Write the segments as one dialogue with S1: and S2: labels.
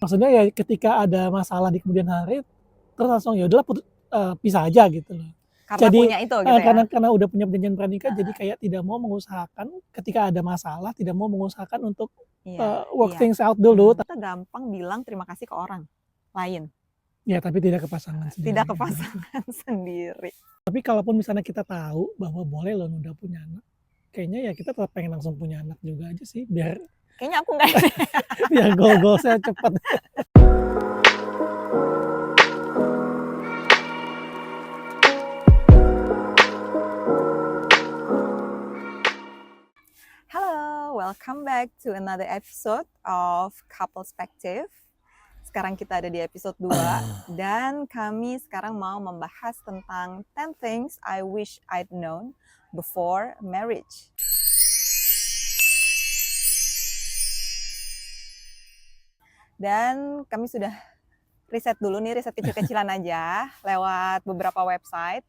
S1: Maksudnya ya ketika ada masalah di kemudian hari, terus langsung ya udahlah pisah aja gitu loh.
S2: Karena
S1: Jadi
S2: punya itu gitu ya?
S1: karena udah punya perjanjian pranikah jadi kayak tidak mau mengusahakan ketika ada masalah, tidak mau mengusahakan untuk,
S2: Iya,
S1: work
S2: iya.
S1: things out dulu.
S2: Kita gampang bilang terima kasih ke orang lain,
S1: Ya tapi tidak ke pasangan
S2: tidak
S1: sendiri
S2: ke
S1: ya.
S2: pasangan sendiri.
S1: Tapi kalaupun misalnya kita tahu bahwa boleh loh nunda punya anak, kayaknya ya kita tetap pengen langsung punya anak juga aja sih biar
S2: Kayaknya aku nggak.
S1: biar goal-goals-nya cepet.
S2: Halo, welcome back to another episode of Couple Perspective. Sekarang kita ada di episode 2 dan kami sekarang mau membahas tentang 10 things I wish I'd known before marriage. Dan kami sudah riset dulu nih, riset kecil-kecilan aja lewat beberapa website.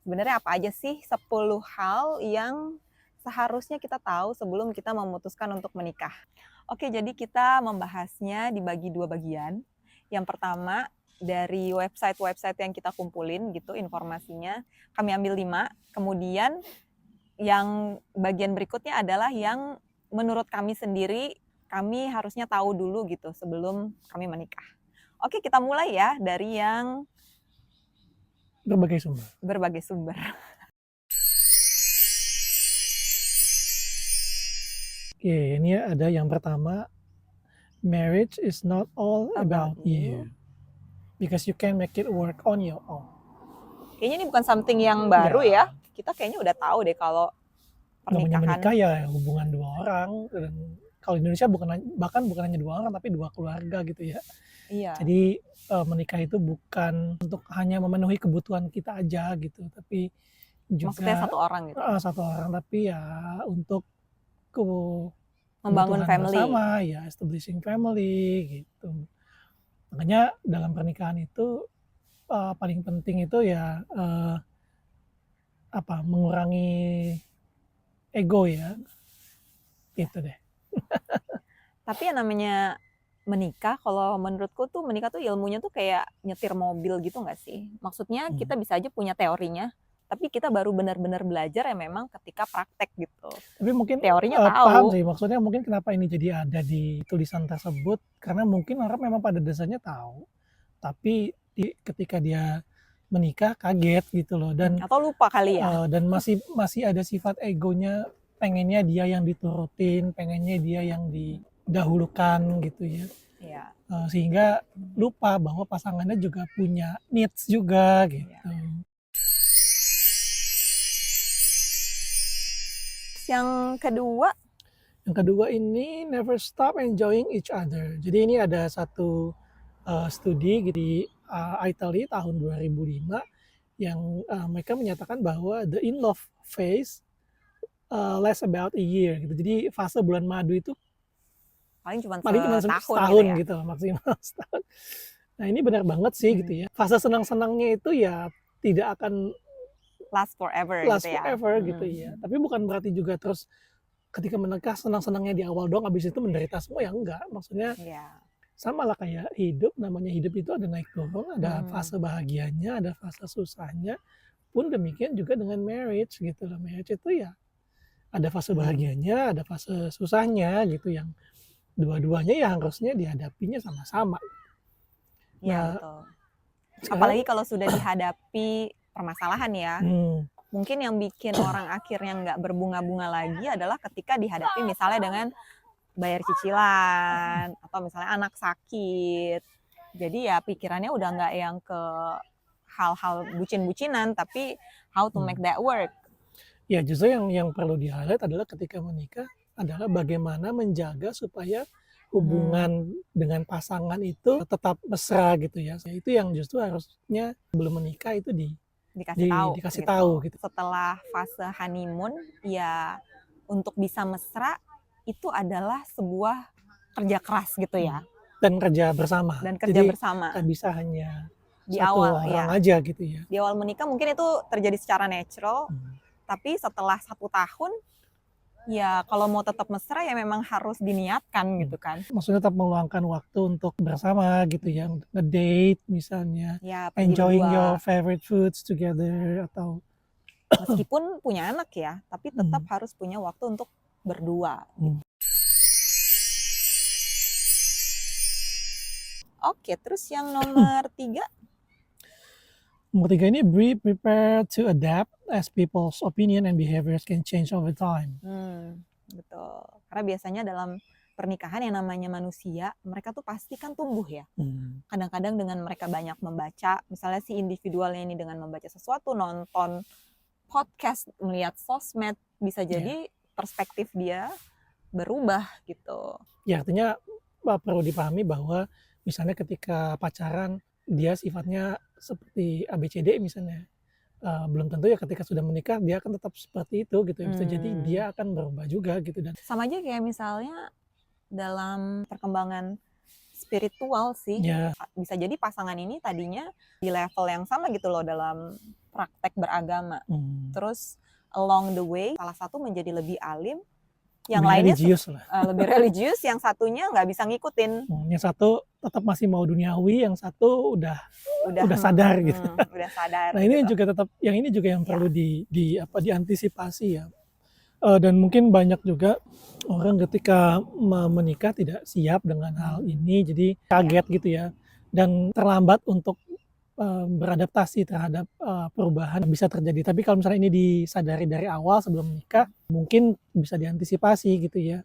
S2: Sebenarnya apa aja sih 10 hal yang seharusnya kita tahu sebelum kita memutuskan untuk menikah. Oke, jadi kita membahasnya dibagi 2 bagian. Yang pertama dari website-website yang kita kumpulin gitu informasinya, kami ambil 5. Kemudian yang bagian berikutnya adalah yang menurut kami sendiri kami harusnya tahu dulu gitu sebelum kami menikah. Oke, kita mulai ya dari yang
S1: Berbagai sumber. Oke, ini ada yang pertama, marriage is not all about you. Because you can make it work on your own.
S2: Kayaknya ini bukan something yang baru ya. Kita kayaknya udah tahu deh kalau
S1: Namanya
S2: pernikahan.
S1: menikah ya hubungan 2 orang, dan kalau di Indonesia bahkan bukan hanya 2 orang tapi 2 keluarga gitu ya.
S2: Iya.
S1: Jadi menikah itu bukan untuk hanya memenuhi kebutuhan kita aja gitu, tapi juga
S2: Maksudnya satu orang gitu.
S1: Satu orang, tapi ya untuk
S2: Membangun
S1: kebutuhan
S2: family.
S1: bersama, ya establishing family gitu. Makanya dalam pernikahan itu paling penting itu ya mengurangi ego ya, gitu deh.
S2: Tapi yang namanya menikah, kalau menurutku tuh menikah tuh ilmunya tuh kayak nyetir mobil gitu nggak sih? Maksudnya kita bisa aja punya teorinya, tapi kita baru benar-benar belajar ya memang ketika praktek gitu.
S1: Tapi mungkin
S2: Teorinya
S1: paham
S2: tahu.
S1: sih, maksudnya mungkin kenapa ini jadi ada di tulisan tersebut, karena mungkin orang memang pada dasarnya tahu, tapi ketika dia menikah kaget gitu loh, dan
S2: Atau lupa kali ya.
S1: dan masih ada sifat egonya, pengennya dia yang diturutin, pengennya dia yang didahulukan gitu ya.
S2: Iya.
S1: Sehingga lupa bahwa pasangannya juga punya needs juga gitu. Yang kedua ini never stop enjoying each other. Jadi ini ada satu studi di Italy tahun 2005 yang mereka menyatakan bahwa the in love phase last about a year gitu. Jadi fase bulan madu itu
S2: Paling cuma
S1: setahun
S2: gitu ya.
S1: gitu maksimal setahun. Nah ini benar banget sih gitu ya. Fase senang-senangnya itu ya tidak akan
S2: Last forever
S1: gitu ya. Tapi bukan berarti juga terus ketika menikah senang-senangnya di awal doang, habis itu menderita semua, ya enggak. Maksudnya sama lah kayak hidup, namanya hidup itu ada naik turun, ada fase bahagianya, ada fase susahnya. Pun demikian juga dengan marriage gitu loh. Marriage itu ya ada fase bahagianya, ada fase susahnya gitu, yang dua-duanya ya harusnya dihadapinya sama-sama.
S2: Iya, betul. Apalagi kalau sudah dihadapi permasalahan ya. Mungkin yang bikin orang akhirnya nggak berbunga-bunga lagi adalah ketika dihadapi misalnya dengan bayar cicilan atau misalnya anak sakit. Jadi ya pikirannya udah nggak yang ke hal-hal bucin-bucinan, tapi how to make that work.
S1: Ya justru yang perlu di-highlight adalah ketika menikah adalah bagaimana menjaga supaya hubungan dengan pasangan itu tetap mesra gitu ya. Itu yang justru harusnya belum menikah itu dikasih tahu gitu.
S2: Setelah fase honeymoon ya untuk bisa mesra itu adalah sebuah kerja keras gitu ya.
S1: Dan kerja bersama.
S2: Jadi
S1: nggak bisa hanya
S2: di
S1: satu
S2: awal
S1: orang aja gitu ya.
S2: Di awal menikah mungkin itu terjadi secara natural, tapi setelah 1 tahun Ya, kalau mau tetap mesra ya memang harus diniatkan gitu kan.
S1: Maksudnya tetap meluangkan waktu untuk bersama gitu ya, nge-date misalnya,
S2: Ya, pergi
S1: enjoying your
S2: berdua.
S1: favorite foods together atau
S2: Meskipun punya anak ya, tapi tetap harus punya waktu untuk berdua. Oke, terus yang nomor 3?
S1: Nomor 3 ini be prepared to adapt as people's opinion and behaviors can change over time.
S2: Betul. Karena biasanya dalam pernikahan yang namanya manusia, mereka tuh pasti kan tumbuh ya. Kadang-kadang dengan mereka banyak membaca, misalnya si individualnya ini dengan membaca sesuatu, nonton podcast, melihat sosmed, bisa jadi perspektif dia berubah gitu.
S1: Ya artinya perlu dipahami bahwa misalnya ketika pacaran dia sifatnya seperti ABCD misalnya, belum tentu ya ketika sudah menikah dia akan tetap seperti itu gitu ya, bisa jadi dia akan berubah juga gitu. Dan
S2: sama aja kayak misalnya dalam perkembangan spiritual sih, bisa jadi pasangan ini tadinya di level yang sama gitu loh dalam praktek beragama, terus along the way salah satu menjadi lebih alim, yang lainnya lebih religius, yang satunya nggak bisa ngikutin.
S1: Yang satu tetap masih mau duniawi, yang satu udah sadar gitu.
S2: Udah sadar.
S1: Nah ini gitu. Juga tetap, yang ini juga yang perlu diantisipasi ya. Dan mungkin banyak juga orang ketika menikah tidak siap dengan hal ini, jadi kaget gitu ya, dan terlambat untuk beradaptasi terhadap perubahan bisa terjadi. Tapi kalau misalnya ini disadari dari awal sebelum menikah, mungkin bisa diantisipasi gitu ya.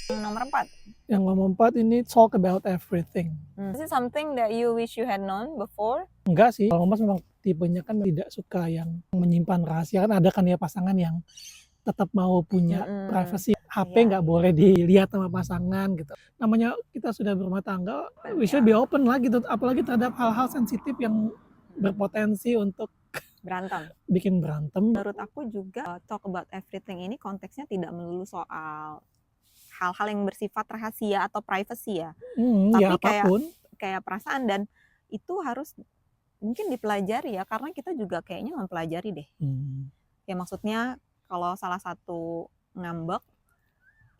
S2: Nomor 4.
S1: Yang nomor 4 ini talk about everything.
S2: Is it something that you wish you had known before?
S1: Enggak sih, kalau Mas memang tipenya kan tidak suka yang menyimpan rahasia, kan ada kan ya pasangan yang tetap mau punya privacy, HP nggak boleh dilihat sama pasangan gitu. Namanya kita sudah berumah tangga, we should be open lah gitu, apalagi terhadap hal-hal sensitif yang berpotensi untuk bikin berantem.
S2: Menurut aku juga talk about everything ini konteksnya tidak melulu soal hal-hal yang bersifat rahasia atau privacy ya, tapi
S1: ya
S2: kayak perasaan, dan itu harus mungkin dipelajari ya, karena kita juga kayaknya mempelajari deh. Ya maksudnya kalau salah satu ngambek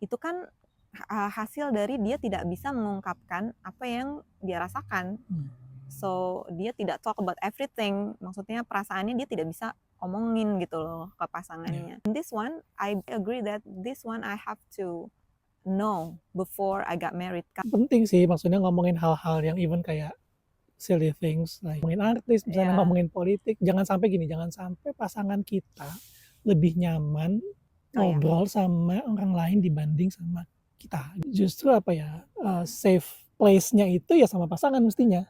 S2: itu kan hasil dari dia tidak bisa mengungkapkan apa yang dia rasakan. So dia tidak talk about everything, maksudnya perasaannya dia tidak bisa omongin gitu loh ke pasangannya. This one I agree that this one I have to know before I got married.
S1: Penting sih, maksudnya ngomongin hal-hal yang even kayak silly things, like ngomongin artis, misalnya ngomongin politik, jangan sampai pasangan kita lebih nyaman ngobrol sama orang lain dibanding sama kita. Justru safe place-nya itu ya sama pasangan mestinya.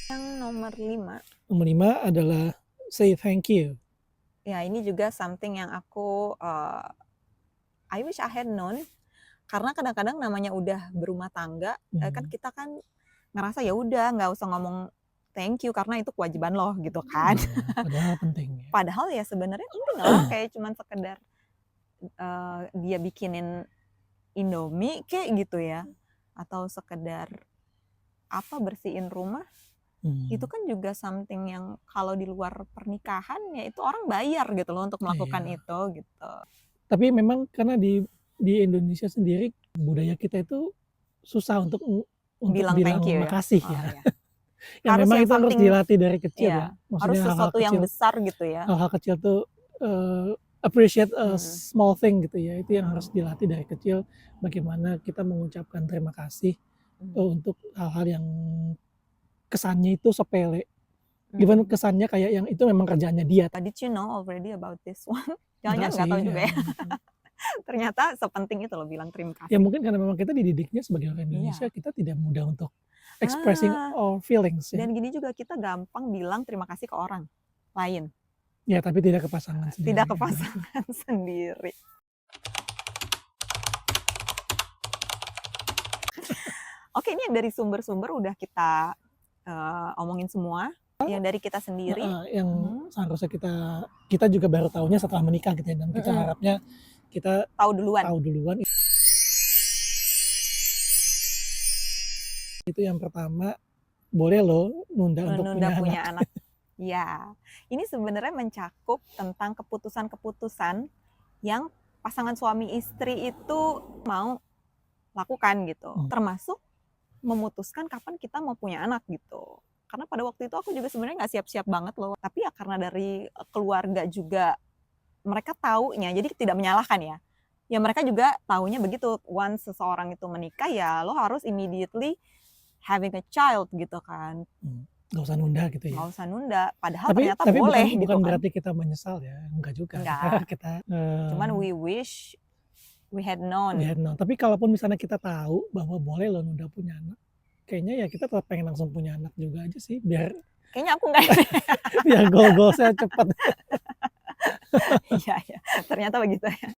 S2: Yang nomor 5.
S1: Nomor 5 adalah say thank you.
S2: Ya ini juga something yang aku I wish I had known, karena kadang-kadang namanya udah berumah tangga, kan kita kan ngerasa ya udah nggak usah ngomong thank you karena itu kewajiban loh gitu kan.
S1: Padahal penting.
S2: Padahal ya sebenarnya penting lah, kayak cuman sekedar dia bikinin Indomie kayak gitu ya, atau sekedar bersihin rumah. Itu kan juga something yang kalau di luar pernikahan ya itu orang bayar gitu loh untuk melakukan itu gitu.
S1: Tapi memang karena di Indonesia sendiri budaya kita itu susah untuk bilang makasih ya. Yang memang itu harus dilatih dari kecil ya.
S2: Maksudnya harus sesuatu yang besar gitu ya.
S1: Hal-hal kecil tuh appreciate a small thing gitu ya. Itu yang harus dilatih dari kecil, bagaimana kita mengucapkan terima kasih untuk hal-hal yang kesannya itu sepele, even kesannya kayak yang itu memang kerjaannya dia.
S2: Did you know already about this one? Jangan-jangan nggak tahu juga ya. Ternyata sepenting itu loh bilang terima kasih.
S1: Ya mungkin karena memang kita dididiknya sebagai orang Indonesia, kita tidak mudah untuk expressing our feelings.
S2: Dan gini juga kita gampang bilang terima kasih ke orang lain.
S1: Ya tapi tidak ke pasangan sendiri.
S2: Tidak ke pasangan sendiri. Oke, ini yang dari sumber-sumber udah kita omongin semua, yang dari kita sendiri,
S1: yang seharusnya kita juga baru tahunya setelah menikah gitu ya, dan kita harapnya kita tahu duluan. Itu yang pertama, boleh loh nunda untuk
S2: menunda
S1: punya
S2: punya
S1: anak.
S2: anak. Ya, ini sebenarnya mencakup tentang keputusan-keputusan yang pasangan suami istri itu mau lakukan gitu. Termasuk memutuskan kapan kita mau punya anak gitu. Karena pada waktu itu aku juga sebenarnya nggak siap-siap banget loh. Tapi ya karena dari keluarga juga mereka taunya, jadi tidak menyalahkan ya. Ya mereka juga taunya begitu. Once seseorang itu menikah ya lo harus immediately having a child gitu kan.
S1: Nggak usah nunda gitu ya.
S2: Nggak usah nunda. Padahal
S1: Tapi
S2: ternyata boleh
S1: bukan
S2: gitu kan.
S1: berarti kita menyesal ya, enggak juga.
S2: Enggak.
S1: Kita
S2: Cuman we wish we had known.
S1: Tapi kalaupun misalnya kita tahu bahwa boleh loh nunda punya anak, kayaknya ya kita tetap pengen langsung punya anak juga aja sih, biar
S2: Kayaknya aku enggak.
S1: biar goal-goalsnya cepat.
S2: Iya, ya. Ternyata begitu ya.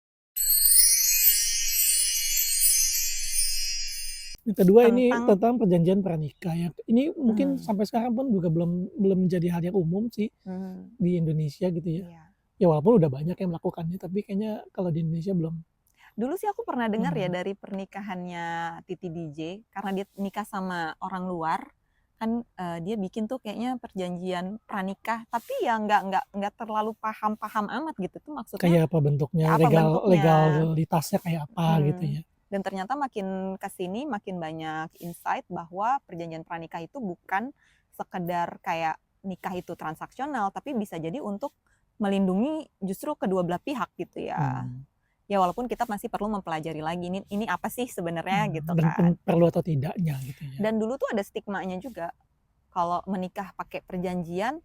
S1: Yang kedua ini tentang perjanjian pranikah ya. Ini mungkin sampai sekarang pun juga belum menjadi hal yang umum sih di Indonesia gitu ya.
S2: Iya.
S1: Ya walaupun udah banyak yang melakukannya, tapi kayaknya kalau di Indonesia belum.
S2: Dulu sih aku pernah dengar ya dari pernikahannya Titi DJ, karena dia nikah sama orang luar, kan dia bikin tuh kayaknya perjanjian pranikah, tapi ya nggak terlalu paham amat gitu tuh maksudnya.
S1: Kayak apa bentuknya, legalitasnya kayak apa gitu ya.
S2: Dan ternyata makin kesini makin banyak insight bahwa perjanjian pranikah itu bukan sekedar kayak nikah itu transaksional, tapi bisa jadi untuk melindungi justru kedua belah pihak gitu ya. Ya walaupun kita masih perlu mempelajari lagi ini apa sih sebenarnya gitu kan.
S1: Perlu atau tidaknya gitu ya.
S2: Dan dulu tuh ada stigmanya juga. Kalau menikah pakai perjanjian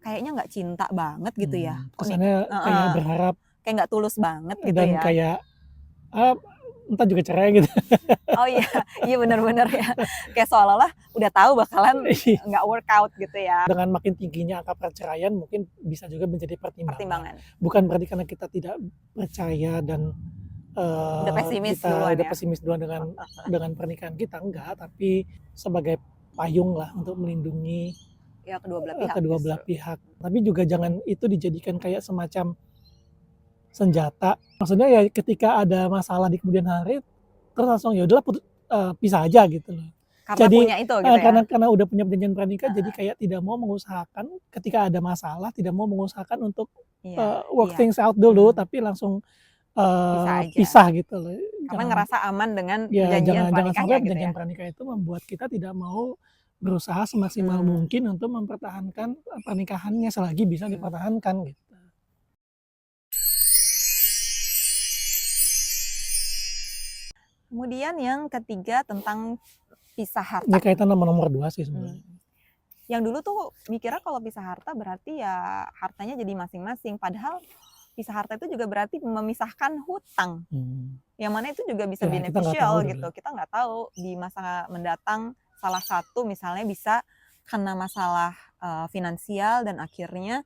S2: kayaknya nggak cinta banget gitu ya.
S1: Kesannya kayak berharap.
S2: Kayak nggak tulus banget gitu
S1: dan
S2: ya.
S1: Dan kayak entah juga cerai gitu.
S2: Oh iya benar-benar ya. Kayak seolah-olah udah tahu bakalan nggak workout gitu ya.
S1: Dengan makin tingginya angka perceraian mungkin bisa juga menjadi pertimbangan. Bukan berarti karena kita tidak percaya dan
S2: udah pesimis
S1: pesimis duluan dengan pernikahan kita, enggak, tapi sebagai payung lah untuk melindungi
S2: ya kedua belah
S1: pihak. Tapi juga jangan itu dijadikan kayak semacam senjata. Maksudnya ya ketika ada masalah di kemudian hari terus langsung ya udahlah pisah aja gitu loh.
S2: Karena
S1: jadi
S2: punya itu gitu ya.
S1: Karena udah punya perjanjian pranikah jadi kayak tidak mau mengusahakan ketika ada masalah, tidak mau mengusahakan untuk work things out dulu, tapi langsung pisah gitu loh.
S2: Karena ngerasa aman dengan
S1: perjanjian
S2: pranikahnya
S1: jangan sampai
S2: gitu
S1: perjanjian
S2: ya.
S1: pranikah itu membuat kita tidak mau berusaha semaksimal mungkin untuk mempertahankan pernikahannya selagi bisa dipertahankan gitu.
S2: Kemudian yang ketiga tentang pisah harta.
S1: Ini kaitan sama nomor 2 sih sebenarnya.
S2: Yang dulu tuh mikirnya kalau pisah harta berarti ya hartanya jadi masing-masing. Padahal pisah harta itu juga berarti memisahkan hutang. Yang mana itu juga bisa beneficial gitu. Kita nggak tahu di masa mendatang salah satu misalnya bisa kena masalah finansial dan akhirnya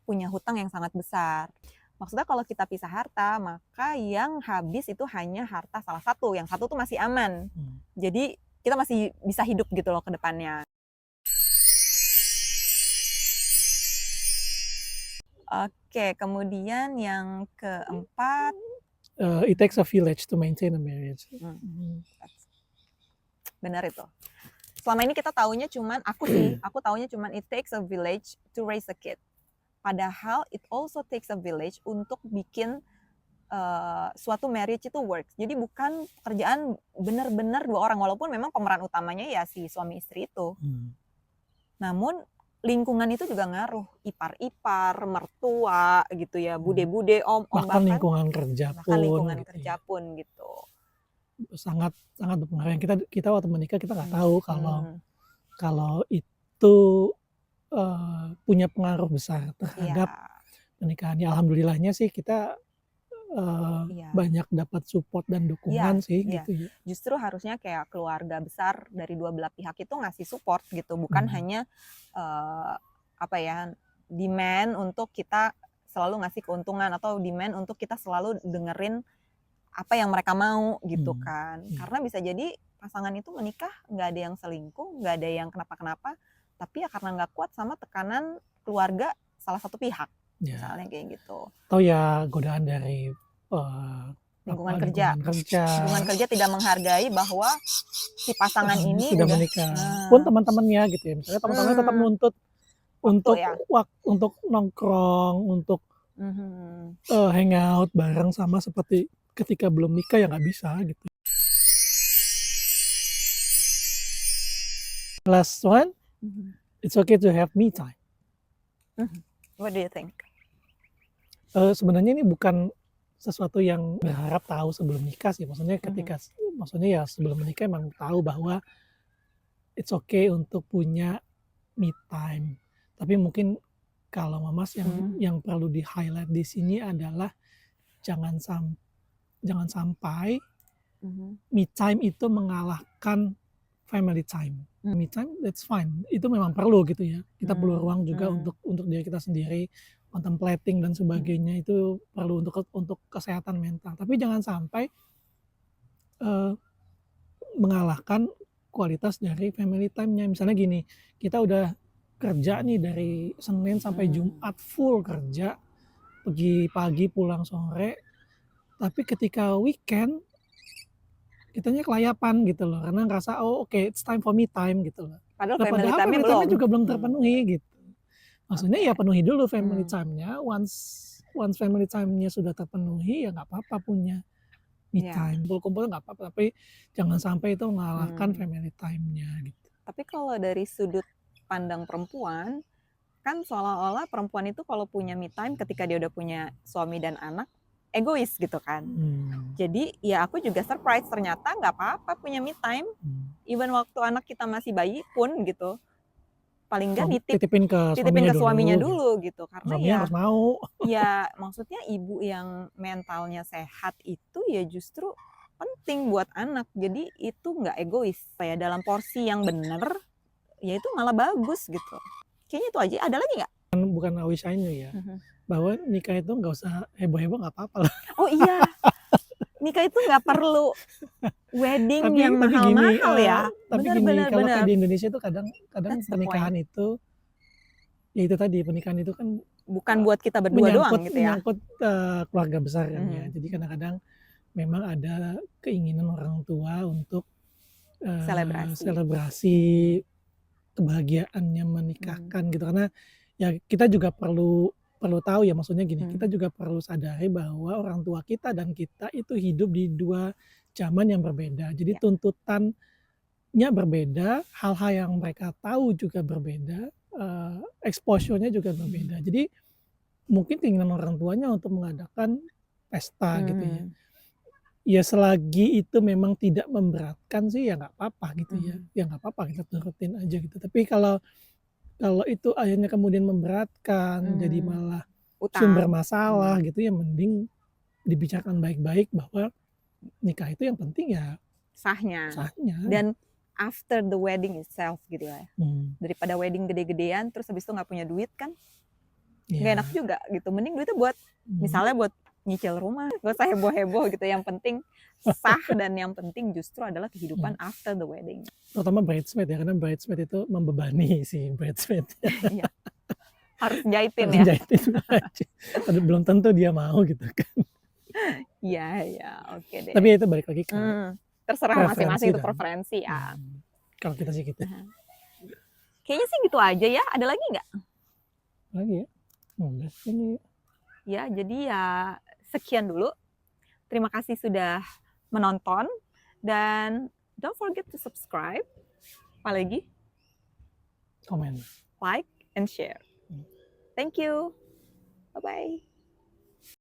S2: punya hutang yang sangat besar. Maksudnya kalau kita pisah harta, maka yang habis itu hanya harta salah satu. Yang satu tuh masih aman. Jadi kita masih bisa hidup gitu loh ke depannya. Oke, kemudian yang keempat.
S1: It takes a village to maintain a marriage.
S2: Benar itu. Selama ini kita taunya cuman, aku taunya cuman it takes a village to raise a kid. Padahal it also takes a village untuk bikin suatu marriage itu works. Jadi bukan pekerjaan benar-benar dua orang, walaupun memang pemeran utamanya ya si suami istri itu. Namun lingkungan itu juga ngaruh, ipar-ipar, mertua gitu ya, bude-bude, om,
S1: bahkan lingkungan kerja
S2: pun gitu.
S1: Sangat berpengaruh. Kita waktu menikah kita nggak tahu kalau itu punya pengaruh besar terhadap pernikahan. Ya, alhamdulillahnya sih kita banyak dapat support dan dukungan gitu ya.
S2: Justru harusnya kayak keluarga besar dari dua belah pihak itu ngasih support gitu, bukan hanya demand untuk kita selalu ngasih keuntungan atau demand untuk kita selalu dengerin apa yang mereka mau gitu kan. Karena bisa jadi pasangan itu menikah nggak ada yang selingkuh, nggak ada yang kenapa-kenapa, tapi ya karena nggak kuat sama tekanan keluarga salah satu pihak, misalnya kayak gitu.
S1: Atau ya godaan dari
S2: lingkungan
S1: apa,
S2: kerja.
S1: lingkungan kerja.
S2: Lingkungan kerja tidak menghargai bahwa si pasangan ini
S1: sudah
S2: udah
S1: menikah. Pun teman-temannya gitu ya, misalnya teman-temannya tetap nuntut untuk
S2: ya.
S1: untuk nongkrong, untuk hangout bareng sama seperti ketika belum nikah ya nggak bisa gitu. Last one, it's okay to have me time.
S2: What do you think?
S1: Sebenarnya ini bukan sesuatu yang berharap tahu sebelum nikah sih. Maksudnya maksudnya ya sebelum menikah emang tahu bahwa it's okay untuk punya me time. Tapi mungkin kalau Mamas yang perlu di-highlight di sini adalah jangan sampai me time itu mengalahkan family time. Me time that's fine. Itu memang perlu gitu ya. Kita perlu ruang juga untuk diri kita sendiri, contemplating dan sebagainya itu perlu untuk kesehatan mental. Tapi jangan sampai mengalahkan kualitas dari family time-nya. Misalnya gini, kita udah kerja nih dari Senin sampai Jumat full kerja, pergi pagi pulang sore, tapi ketika weekend kitanya kelayapan gitu loh, karena ngerasa it's time for me time gitu loh.
S2: Padahal
S1: family time-nya juga belum terpenuhi gitu. Maksudnya ya penuhi dulu family time-nya, once family time-nya sudah terpenuhi ya nggak apa-apa punya me time. Kumpul-kumpul nggak apa-apa, tapi jangan sampai itu mengalahkan family time-nya gitu.
S2: Tapi kalau dari sudut pandang perempuan, kan seolah-olah perempuan itu kalau punya me time ketika dia udah punya suami dan anak, egois gitu kan. Jadi ya aku juga surprise ternyata nggak apa-apa punya me time. Even waktu anak kita masih bayi pun gitu. Paling nggak
S1: titipin ke
S2: suaminya dulu gitu. Karena
S1: suaminya harus mau.
S2: Ya maksudnya ibu yang mentalnya sehat itu ya justru penting buat anak. Jadi itu nggak egois. Kayak dalam porsi yang benar, ya itu malah bagus gitu. Kayaknya itu aja. Ada lagi nggak?
S1: Bukan I wish I knew ya. Bahwa nikah itu nggak usah heboh-heboh nggak apa-apa lah.
S2: Oh iya. Nikah itu nggak perlu wedding yang mahal-mahal ya.
S1: Tapi gini, kalau kayak di Indonesia itu kadang pernikahan itu, ya itu tadi, pernikahan itu kan
S2: bukan buat kita berdua doang gitu ya.
S1: Menyangkut keluarga besar kan ya. Jadi kadang-kadang memang ada keinginan orang tua untuk selebrasi kebahagiaannya menikahkan gitu. Karena ya kita juga perlu tahu ya, maksudnya gini, kita juga perlu sadari bahwa orang tua kita dan kita itu hidup di dua zaman yang berbeda. Jadi tuntutannya berbeda, hal-hal yang mereka tahu juga berbeda, exposure-nya juga berbeda. Jadi mungkin keinginan orang tuanya untuk mengadakan pesta gitu ya. Ya selagi itu memang tidak memberatkan sih ya nggak apa-apa gitu ya. Ya nggak apa-apa, kita turutin aja gitu. Tapi kalau itu akhirnya kemudian memberatkan, jadi malah sumber masalah gitu ya, mending dibicarakan baik-baik bahwa nikah itu yang penting ya
S2: sahnya. Dan after the wedding itself gitu ya. Daripada wedding gede-gedean terus habis itu nggak punya duit kan, nggak enak juga gitu. Mending duitnya buat misalnya buat nyicil rumah, gak usah heboh-heboh gitu. Yang penting sah dan yang penting justru adalah kehidupan after the wedding.
S1: Terutama bridesmaid ya, karena bridesmaid itu membebani si bridesmaid.
S2: Iya. Harus jahitin ya.
S1: Jahitin aja. Belum tentu dia mau gitu kan.
S2: Iya, oke deh.
S1: Tapi itu balik lagi ke
S2: terserah masing-masing itu preferensi ya.
S1: Kalau kita sih gitu.
S2: Kayaknya sih gitu aja ya. Ada lagi nggak?
S1: Lagi ya? Udah ini.
S2: Ya, jadi ya sekian dulu. Terima kasih sudah menonton dan don't forget to subscribe. Apalagi?
S1: Comment.
S2: Like and share. Thank you. Bye-bye.